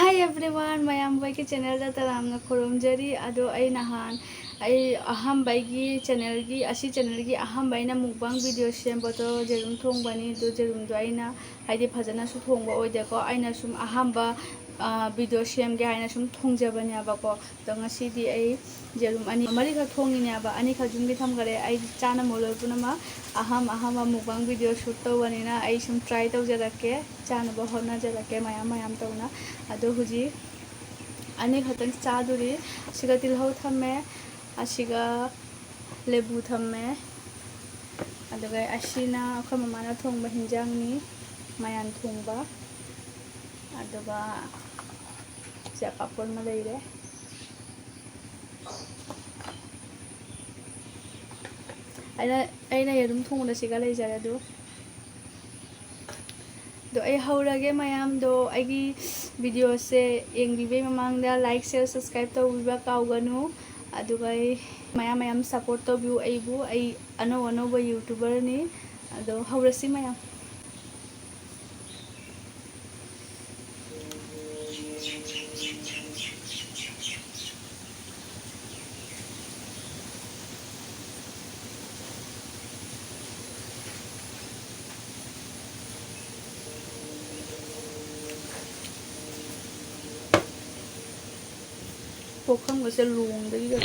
Hi everyone, mayam boy ki channel da taramna khurumjari ado ai nahan ai aham bai gi channel gi aham bai na mukbang video sem boto jerum thong bani do jerum do aina haidi phajana su thong ba oide ko aina sum aham ba video sem ge aina sum thong jabani aba ko to ngasi di ai jerum ani mari ka thong ni aba ani ka jum gi tham gare ai chana moloi punama aham mukbang video shoot to bani na ai sum try to jarake chana ba hona jarake mayam to na ado huji ani khatang chaduri siga tilhau thamme asiga lebu thamme aduga asina akhoi mamana thongba hinjang ni mayan thongba aduga ja papor ma leire aina yerum thongda siga leijare do ai haurage mayam do aigi video se engbibe mamangda like share subscribe to biba kauganu aduga mayam support to view aibu ai ano ba youtuber ni ado haurasi mayam pokham ga se lung dagi ga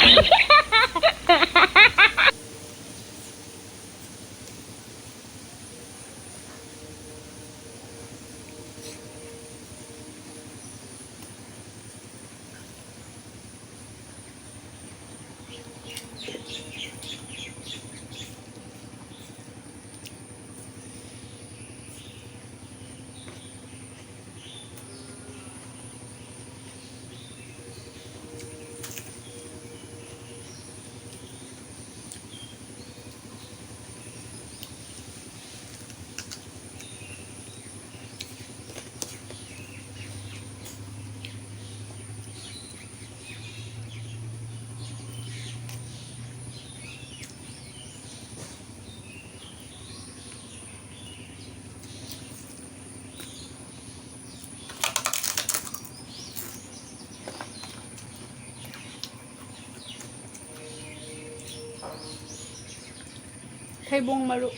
thaibong maru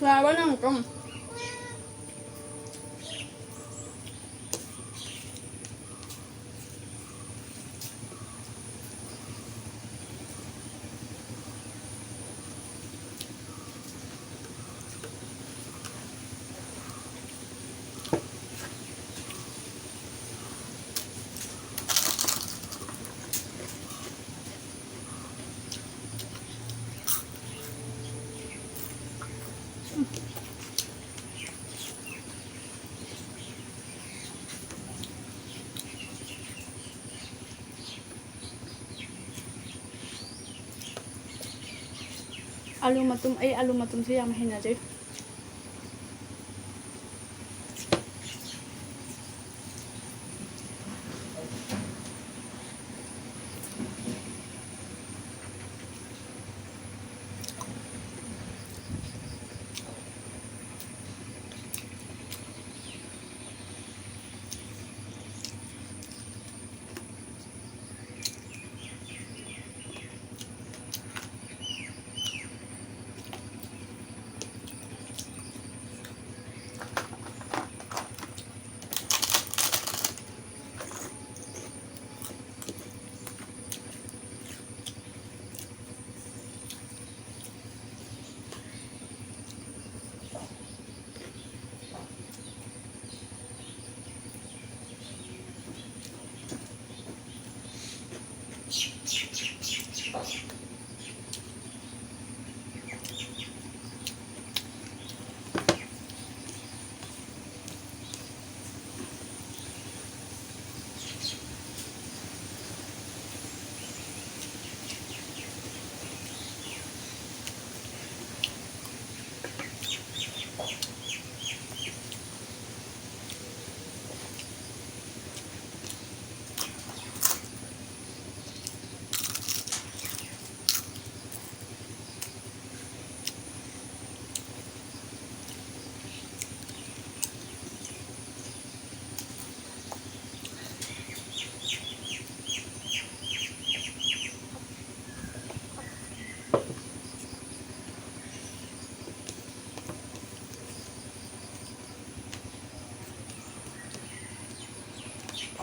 Laba nang kom alu matum se yam hena je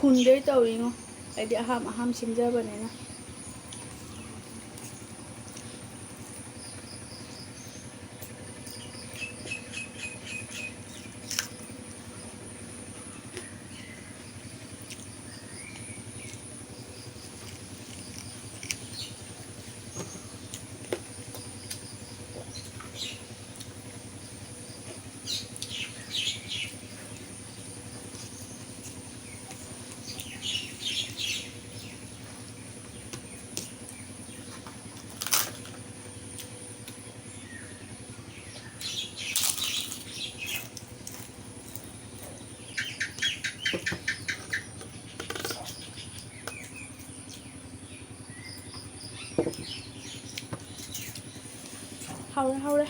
ꯐꯨꯟꯗꯩ ꯇꯧꯔꯤꯉꯣ ꯑꯩꯗꯤ ꯑꯍꯥꯝ ꯁꯦꯝꯖꯕꯅꯤꯅ ꯍꯥꯎꯔꯦ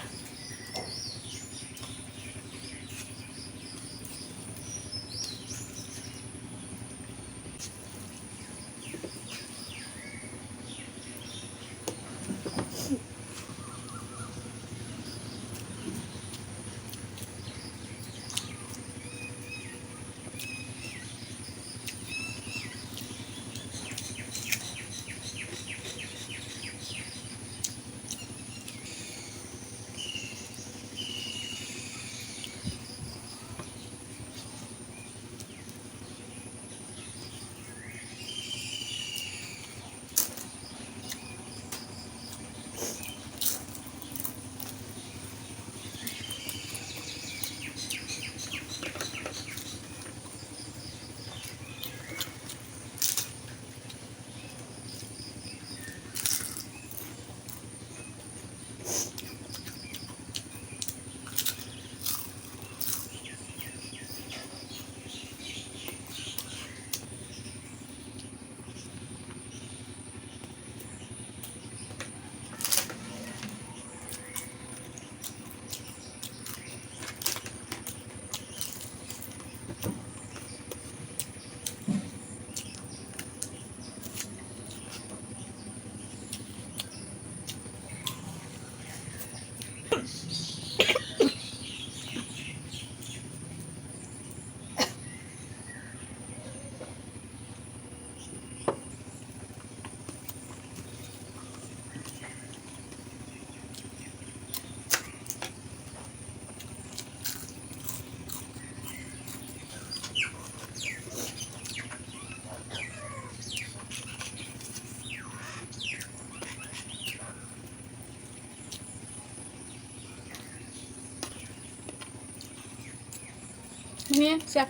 Ini siap.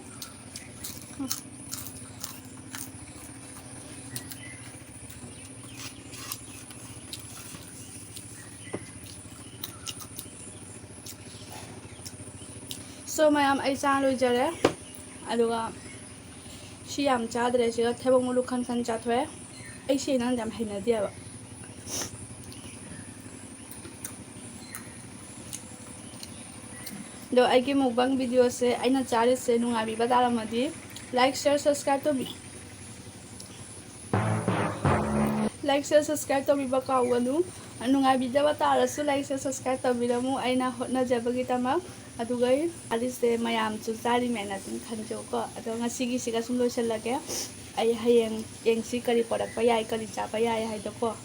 So mayam ay cha loijare aduga si yam chadre siga thebong mulu khan chathwe ai si nang jam haina diaba do ai ki mukbang video se aina chari se nunga bi badara madi like share subscribe to bi ba kawanu nunga bi da batara su like share subscribe to bi ramu aina hotna jabagi tama adugai alise mayam chu chari mena tin khanjo ko ado ngasi gi siga sum loisal lage ai hayeng yengsi kari podak pa yai kari cha pa yai hai do ko